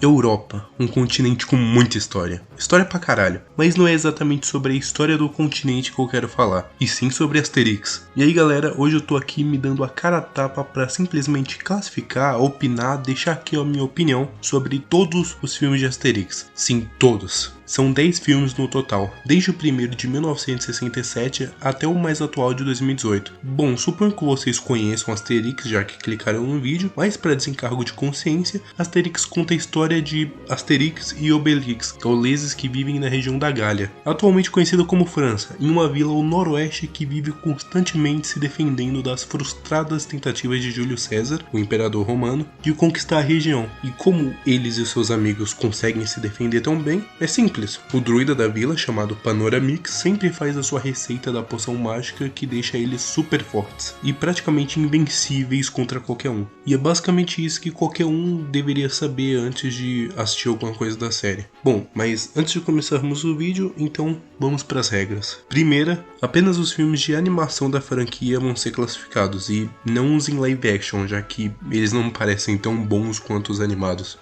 Europa, um continente com muita história. História pra caralho. Mas não é exatamente sobre a história do continente que eu quero falar, e sim sobre Asterix. E aí galera, hoje eu tô aqui me dando a cara a tapa pra simplesmente classificar, opinar, deixar aqui a minha opinião sobre todos os filmes de Asterix. Sim, todos. São 10 filmes no total, desde o primeiro de 1967 até o mais atual de 2018. Bom, suponho que vocês conheçam Asterix, já que clicaram no vídeo, mas para desencargo de consciência, Asterix conta a história de Asterix e Obelix, gauleses que vivem na região da Gália, atualmente conhecida como França, em uma vila ao noroeste que vive constantemente se defendendo das frustradas tentativas de Júlio César, o imperador romano, de conquistar a região. E como eles e seus amigos conseguem se defender tão bem, é simples. O druida da vila, chamado Panoramix, sempre faz a sua receita da poção mágica que deixa eles super fortes e praticamente invencíveis contra qualquer um. E é basicamente isso que qualquer um deveria saber antes de assistir alguma coisa da série. Bom, mas antes de começarmos o vídeo, então vamos para as regras. Primeira, apenas os filmes de animação da franquia vão ser classificados e não os em live action, já que eles não parecem tão bons quanto os animados.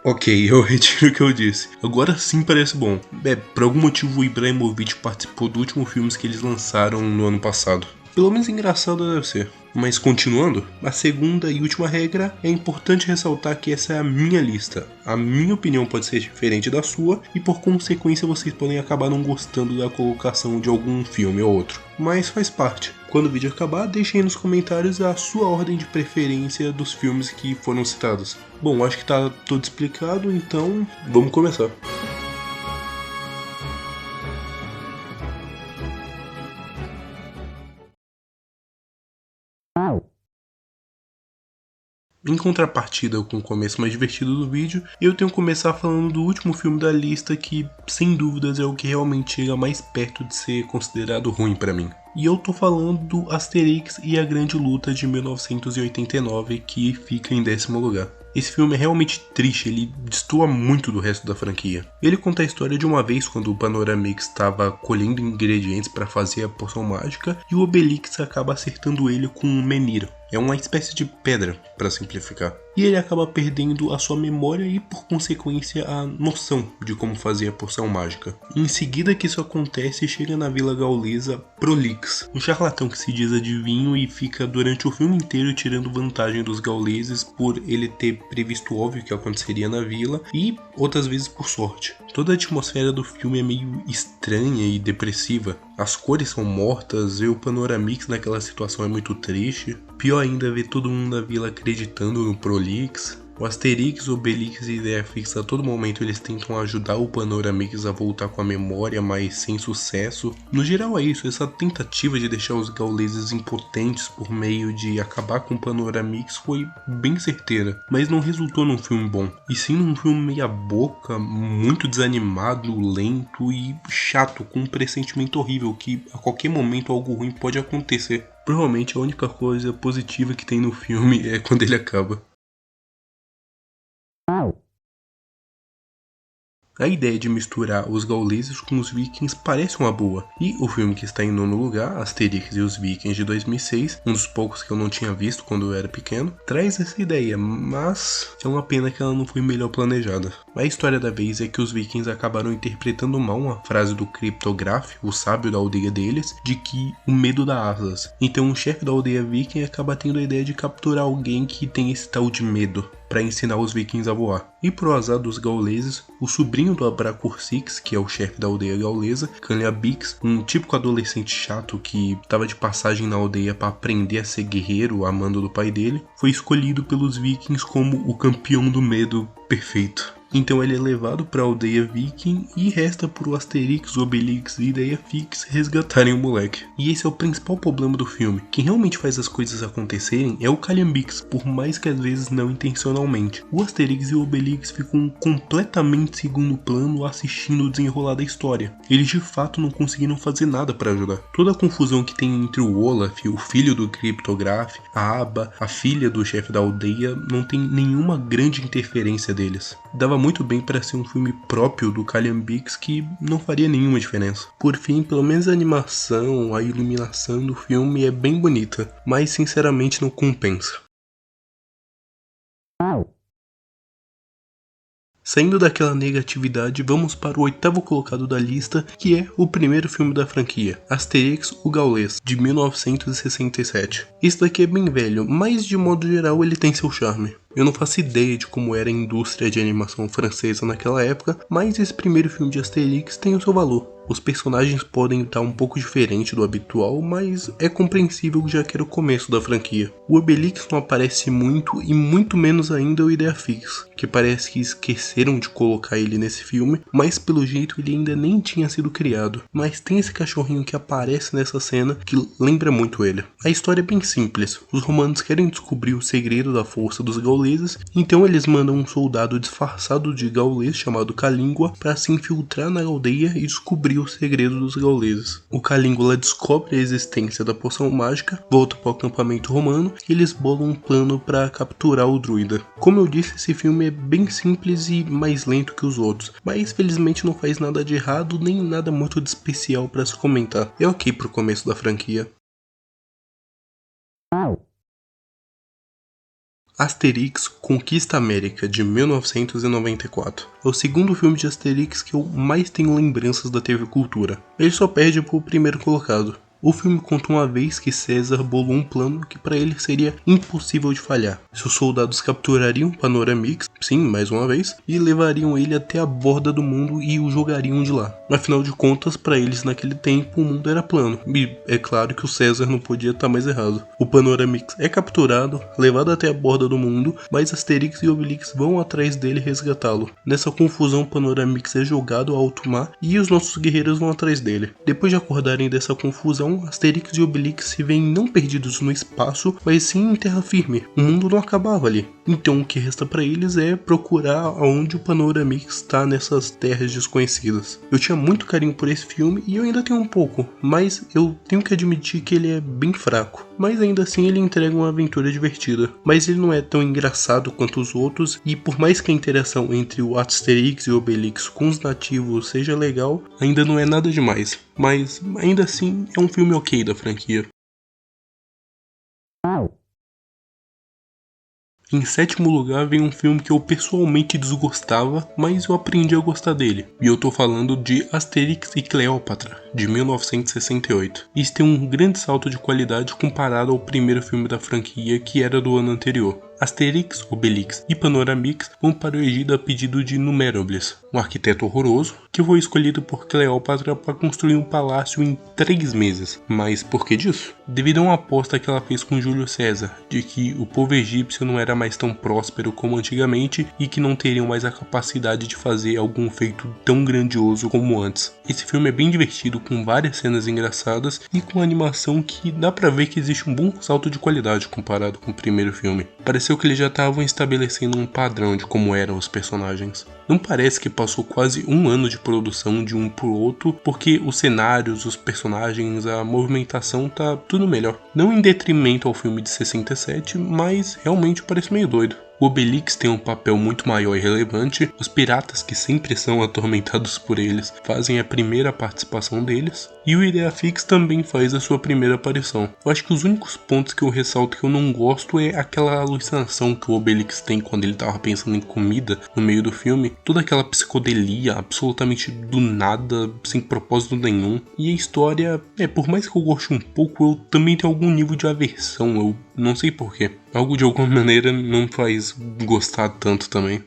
Ok, eu retiro o que eu disse. Agora sim parece bom. Por algum motivo o Ibrahimovic participou do último filme que eles lançaram no ano passado. Pelo menos engraçado deve ser. Mas continuando, a segunda e última regra é importante ressaltar que essa é a minha lista. A minha opinião pode ser diferente da sua e por consequência vocês podem acabar não gostando da colocação de algum filme ou outro. Mas faz parte. Quando o vídeo acabar, deixem aí nos comentários a sua ordem de preferência dos filmes que foram citados. Bom, acho que tá tudo explicado, então vamos começar. Em contrapartida com o começo mais divertido do vídeo, eu tenho que começar falando do último filme da lista que, sem dúvidas, é o que realmente chega mais perto de ser considerado ruim pra mim. E eu tô falando do Asterix e a Grande Luta de 1989, que fica em 10º lugar. Esse filme é realmente triste, ele destoa muito do resto da franquia. Ele conta a história de uma vez quando o Panoramix estava colhendo ingredientes para fazer a poção mágica e o Obelix acaba acertando ele com um menhir. É uma espécie de pedra, para simplificar. E ele acaba perdendo a sua memória e, por consequência, a noção de como fazer a poção mágica. Em seguida que isso acontece, chega na vila gaulesa Prolix, um charlatão que se diz adivinho e fica durante o filme inteiro tirando vantagem dos gauleses por ele ter previsto óbvio que aconteceria na vila e outras vezes por sorte. Toda a atmosfera do filme é meio estranha e depressiva. As cores são mortas, ver o Panoramix naquela situação é muito triste. Pior ainda ver todo mundo da vila acreditando no Prolix. O Asterix, o Obelix e Ideia Fixa a todo momento eles tentam ajudar o Panoramix a voltar com a memória, mas sem sucesso. No geral é isso, essa tentativa de deixar os gauleses impotentes por meio de acabar com o Panoramix foi bem certeira, mas não resultou num filme bom, e sim num filme meia boca, muito desanimado, lento e chato, com um pressentimento horrível que a qualquer momento algo ruim pode acontecer. Provavelmente a única coisa positiva que tem no filme é quando ele acaba. A ideia de misturar os gauleses com os vikings parece uma boa, e o filme que está em 9º lugar, Asterix e os Vikings de 2006, um dos poucos que eu não tinha visto quando eu era pequeno, traz essa ideia, mas é uma pena que ela não foi melhor planejada. A história da vez é que os vikings acabaram interpretando mal uma frase do Cryptograph, o sábio da aldeia deles, de que o medo dá asas. Então o chefe da aldeia viking acaba tendo a ideia de capturar alguém que tem esse tal de medo, para ensinar os vikings a voar. E pro azar dos gauleses, o sobrinho do Abracursix, que é o chefe da aldeia gaulesa, Canliabix, um típico adolescente chato que estava de passagem na aldeia para aprender a ser guerreiro a mando do pai dele, foi escolhido pelos vikings como o campeão do medo perfeito. Então ele é levado para a aldeia viking e resta pro Asterix, Obelix e Ideia Fix resgatarem o moleque. E esse é o principal problema do filme. Quem realmente faz as coisas acontecerem é o Calhambix, por mais que às vezes não intencionalmente. O Asterix e o Obelix ficam completamente em segundo plano assistindo o desenrolar da história. Eles de fato não conseguiram fazer nada para ajudar. Toda a confusão que tem entre o Olaf, o filho do Cryptograph, a Aba, a filha do chefe da aldeia, não tem nenhuma grande interferência deles. Dava muito bem para ser um filme próprio do Calhambix que não faria nenhuma diferença. Por fim, pelo menos a animação, a iluminação do filme é bem bonita, mas sinceramente não compensa. Saindo daquela negatividade, vamos para o 8º colocado da lista, que é o primeiro filme da franquia, Asterix, o Gaulês, de 1967. Esse daqui é bem velho, mas de modo geral ele tem seu charme. Eu não faço ideia de como era a indústria de animação francesa naquela época, mas esse primeiro filme de Asterix tem o seu valor. Os personagens podem estar um pouco diferente do habitual, mas é compreensível já que era o começo da franquia. O Obelix não aparece muito e muito menos ainda o Idéfix, que parece que esqueceram de colocar ele nesse filme, mas pelo jeito ele ainda nem tinha sido criado. Mas tem esse cachorrinho que aparece nessa cena que lembra muito ele. A história é bem simples, os romanos querem descobrir o segredo da força dos gauleses, então eles mandam um soldado disfarçado de gaulês chamado Calíngua para se infiltrar na aldeia e descobrir o segredo dos gauleses. O Calíngula descobre a existência da poção mágica, volta para o acampamento romano e eles bolam um plano para capturar o druida. Como eu disse, esse filme é bem simples e mais lento que os outros, mas felizmente não faz nada de errado nem nada muito de especial para se comentar. É ok pro começo da franquia. Asterix Conquista América, de 1994. É o segundo filme de Asterix que eu mais tenho lembranças da TV Cultura. Ele só perde pro primeiro colocado. O filme conta uma vez que César bolou um plano que para ele seria impossível de falhar. Seus soldados capturariam Panoramix, sim, mais uma vez, e levariam ele até a borda do mundo e o jogariam de lá. Afinal de contas, para eles naquele tempo o mundo era plano, e é claro que o César não podia estar mais errado. O Panoramix é capturado, levado até a borda do mundo, mas Asterix e Obelix vão atrás dele resgatá-lo. Nessa confusão, Panoramix é jogado ao alto mar e os nossos guerreiros vão atrás dele. Depois de acordarem dessa confusão, Asterix e Obelix se veem não perdidos no espaço, mas sim em terra firme. O mundo não acabava ali. Então o que resta para eles é procurar aonde o Panoramix está nessas terras desconhecidas. Eu tinha muito carinho por esse filme e eu ainda tenho um pouco, mas eu tenho que admitir que ele é bem fraco. Mas ainda assim ele entrega uma aventura divertida. Mas ele não é tão engraçado quanto os outros, e por mais que a interação entre o Asterix e o Obelix com os nativos seja legal, ainda não é nada demais. Mas ainda assim é um filme ok da franquia. Em 7º lugar vem um filme que eu pessoalmente desgostava, mas eu aprendi a gostar dele. E eu tô falando de Asterix e Cleópatra, de 1968. Isso tem um grande salto de qualidade comparado ao primeiro filme da franquia, que era do ano anterior. Asterix, Obelix e Panoramix vão para o Egito a pedido de Numérobles, um arquiteto horroroso que foi escolhido por Cleópatra para construir um palácio em 3 meses. Mas por que disso? Devido a uma aposta que ela fez com Júlio César, de que o povo egípcio não era mais tão próspero como antigamente e que não teriam mais a capacidade de fazer algum feito tão grandioso como antes. Esse filme é bem divertido, com várias cenas engraçadas e com animação que dá pra ver que existe um bom salto de qualidade comparado com o primeiro filme. Pareceu que eles já estavam estabelecendo um padrão de como eram os personagens. Não parece que passou quase um ano de produção de um pro outro, porque os cenários, os personagens, a movimentação tá tudo melhor. Não em detrimento ao filme de 67, mas realmente parece meio doido. O Obelix tem um papel muito maior e relevante, os piratas, que sempre são atormentados por eles, fazem a primeira participação deles, e o Idéfix também faz a sua primeira aparição. Eu acho que os únicos pontos que eu ressalto que eu não gosto é aquela alucinação que o Obelix tem quando ele tava pensando em comida no meio do filme, toda aquela psicodelia absolutamente do nada, sem propósito nenhum, e a história, por mais que eu goste um pouco, eu também tenho algum nível de aversão, eu não sei porquê. Algo de alguma maneira não faz gostar tanto também.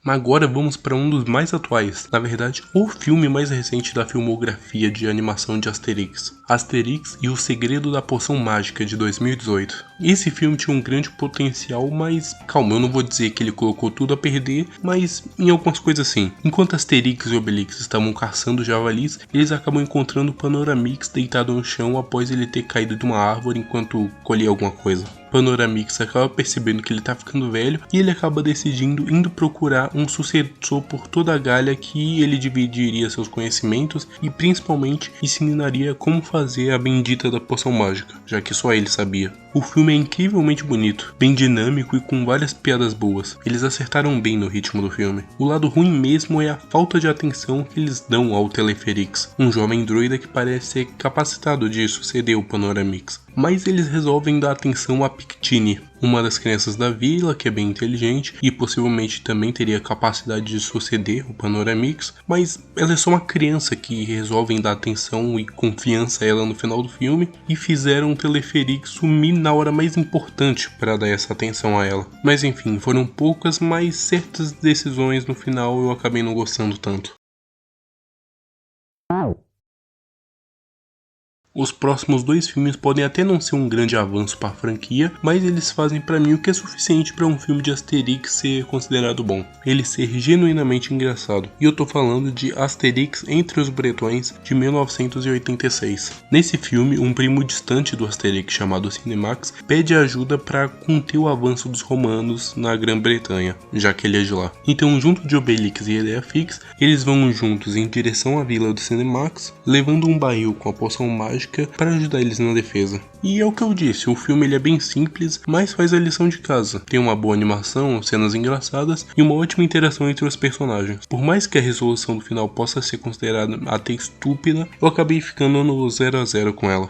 Mas agora vamos para um dos mais atuais, na verdade, o filme mais recente da filmografia de animação de Asterix. Asterix e o Segredo da Poção Mágica, de 2018. Esse filme tinha um grande potencial, mas calma, eu não vou dizer que ele colocou tudo a perder, mas em algumas coisas sim. Enquanto Asterix e Obelix estavam caçando javalis, eles acabam encontrando Panoramix deitado no chão após ele ter caído de uma árvore enquanto colhia alguma coisa. Panoramix acaba percebendo que ele tá ficando velho e ele acaba decidindo indo procurar um sucessor por toda a Gália, que ele dividiria seus conhecimentos e principalmente ensinaria como fazer a bendita da poção mágica, já que só ele sabia. O filme é incrivelmente bonito, bem dinâmico e com várias piadas boas. Eles acertaram bem no ritmo do filme. O lado ruim mesmo é a falta de atenção que eles dão ao Teleferix, um jovem druida que parece ser capacitado de suceder o Panoramix. Mas eles resolvem dar atenção a Pictini, uma das crianças da vila, que é bem inteligente e possivelmente também teria capacidade de suceder o Panoramix, mas ela é só uma criança que resolvem dar atenção e confiança a ela no final do filme e fizeram o Teleferique sumir na hora mais importante para dar essa atenção a ela. Mas enfim, foram poucas, mas certas decisões no final eu acabei não gostando tanto. Os próximos 2 filmes podem até não ser um grande avanço para a franquia, mas eles fazem para mim o que é suficiente para um filme de Asterix ser considerado bom, ele ser genuinamente engraçado. E eu tô falando de Asterix entre os Bretões de 1986. Nesse filme, um primo distante do Asterix chamado Cinemax pede ajuda para conter o avanço dos romanos na Grã-Bretanha, já que ele é de lá. Então, junto de Obelix e Idefix, eles vão juntos em direção à vila do Cinemax, levando um barril com a poção mágica para ajudar eles na defesa. E é o que eu disse, o filme ele é bem simples, mas faz a lição de casa. Tem uma boa animação, cenas engraçadas e uma ótima interação entre os personagens. Por mais que a resolução do final possa ser considerada até estúpida, eu acabei ficando no 0 a 0 com ela.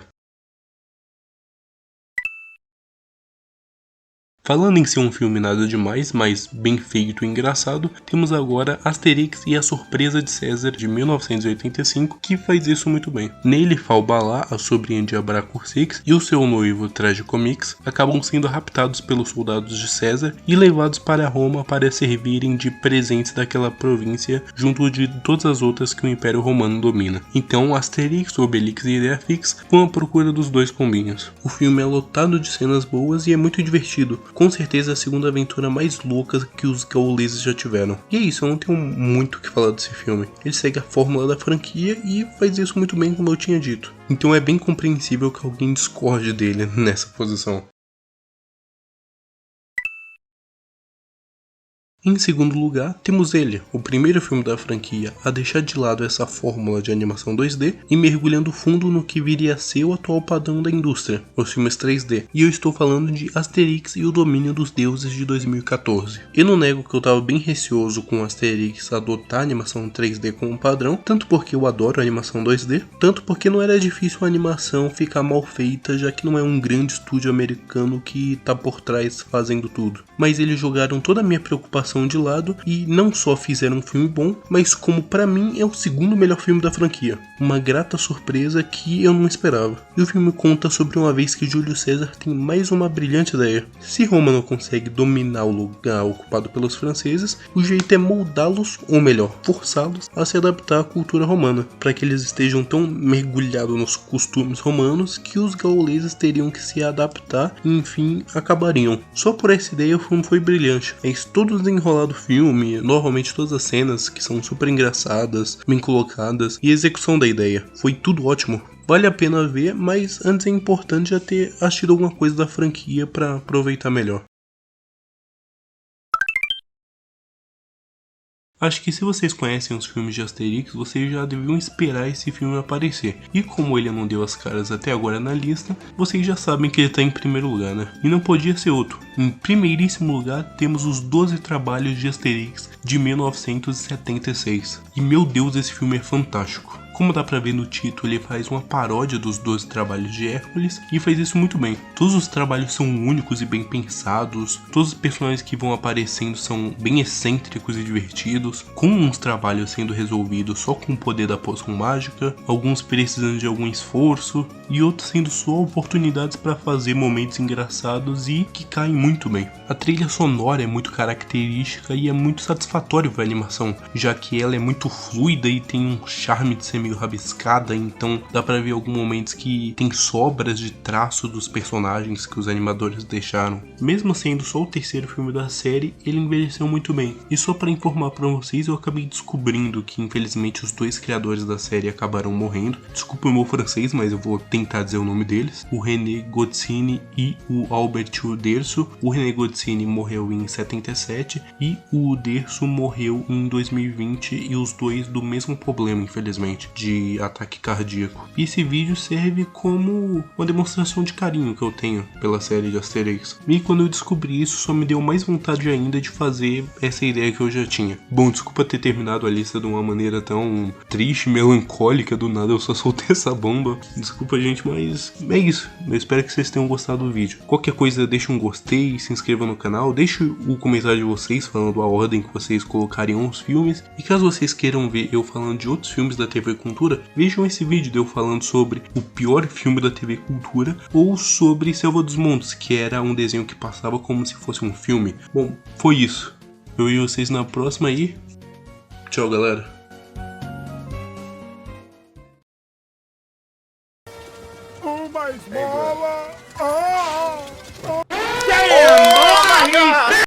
Falando em ser um filme nada demais, mas bem feito e engraçado, temos agora Asterix e a Surpresa de César de 1985, que faz isso muito bem. Nele, Falbalá, a sobrinha de Abracorcix e o seu noivo Tragicomix acabam sendo raptados pelos soldados de César e levados para Roma para servirem de presentes daquela província junto de todas as outras que o Império Romano domina. Então Asterix, Obelix e Idefix vão à procura dos dois pombinhos. O filme é lotado de cenas boas e é muito divertido. Com certeza a segunda aventura mais louca que os gauleses já tiveram. E é isso, eu não tenho muito o que falar desse filme. Ele segue a fórmula da franquia e faz isso muito bem, como eu tinha dito. Então é bem compreensível que alguém discorde dele nessa posição. Em segundo lugar, temos ele, o primeiro filme da franquia a deixar de lado essa fórmula de animação 2D e mergulhando fundo no que viria a ser o atual padrão da indústria, os filmes 3D. E eu estou falando de Asterix e o Domínio dos Deuses de 2014. Eu não nego que eu estava bem receoso com Asterix adotar a animação 3D como padrão, tanto porque eu adoro a animação 2D, tanto porque não era difícil a animação ficar mal feita, já que não é um grande estúdio americano que está por trás fazendo tudo. Mas eles jogaram toda a minha preocupação de lado e não só fizeram um filme bom, mas como pra mim é o segundo melhor filme da franquia. Uma grata surpresa que eu não esperava. E o filme conta sobre uma vez que Júlio César tem mais uma brilhante ideia. Se Roma não consegue dominar o lugar ocupado pelos franceses, o jeito é moldá-los, ou melhor, forçá-los a se adaptar à cultura romana, para que eles estejam tão mergulhados nos costumes romanos que os gauleses teriam que se adaptar e enfim acabariam. Só por essa ideia o filme foi brilhante. Todo desenrolar do filme, normalmente todas as cenas que são super engraçadas, bem colocadas e a execução da ideia, foi tudo ótimo. Vale a pena ver, mas antes é importante já ter assistido alguma coisa da franquia para aproveitar melhor. Acho que se vocês conhecem os filmes de Asterix, vocês já deviam esperar esse filme aparecer. E como ele não deu as caras até agora na lista, vocês já sabem que ele está em primeiro lugar, né? E não podia ser outro. Em primeiríssimo lugar, temos os 12 Trabalhos de Asterix de 1976. E meu Deus, esse filme é fantástico. Como dá pra ver no título, ele faz uma paródia dos 12 Trabalhos de Hércules e faz isso muito bem. Todos os trabalhos são únicos e bem pensados, todos os personagens que vão aparecendo são bem excêntricos e divertidos, com uns trabalhos sendo resolvidos só com o poder da poção mágica, alguns precisando de algum esforço e outros sendo só oportunidades para fazer momentos engraçados e que caem muito bem. A trilha sonora é muito característica e é muito satisfatório para a animação, já que ela é muito fluida e tem um charme de ser meio rabiscada, então dá pra ver alguns momentos que tem sobras de traço dos personagens que os animadores deixaram. Mesmo sendo só o terceiro filme da série, ele envelheceu muito bem. E só pra informar pra vocês, eu acabei descobrindo que infelizmente os dois criadores da série acabaram morrendo. Desculpa o meu francês, mas eu vou tentar dizer o nome deles. O René Goscinny e o Albert Uderzo. O René Goscinny morreu em 77 e o Uderzo morreu em 2020 e os dois do mesmo problema, infelizmente. de ataque cardíaco. E esse vídeo serve como uma demonstração de carinho que eu tenho pela série de Asterix. E quando eu descobri isso, só me deu mais vontade ainda de fazer essa ideia que eu já tinha. Bom, desculpa ter terminado a lista de uma maneira tão triste, melancólica, do nada eu só soltei essa bomba. Desculpa, gente, mas é isso. Eu espero que vocês tenham gostado do vídeo. Qualquer coisa, deixa um gostei, se inscreva no canal, deixe o comentário de vocês falando a ordem que vocês colocariam os filmes. E caso vocês queiram ver eu falando de outros filmes da TV Cultura, vejam esse vídeo de eu falando sobre o pior filme da TV Cultura ou sobre Selva dos Montes, que era um desenho que passava como se fosse um filme. Bom, foi isso. Eu e vocês na próxima e tchau, galera. Uma esmola!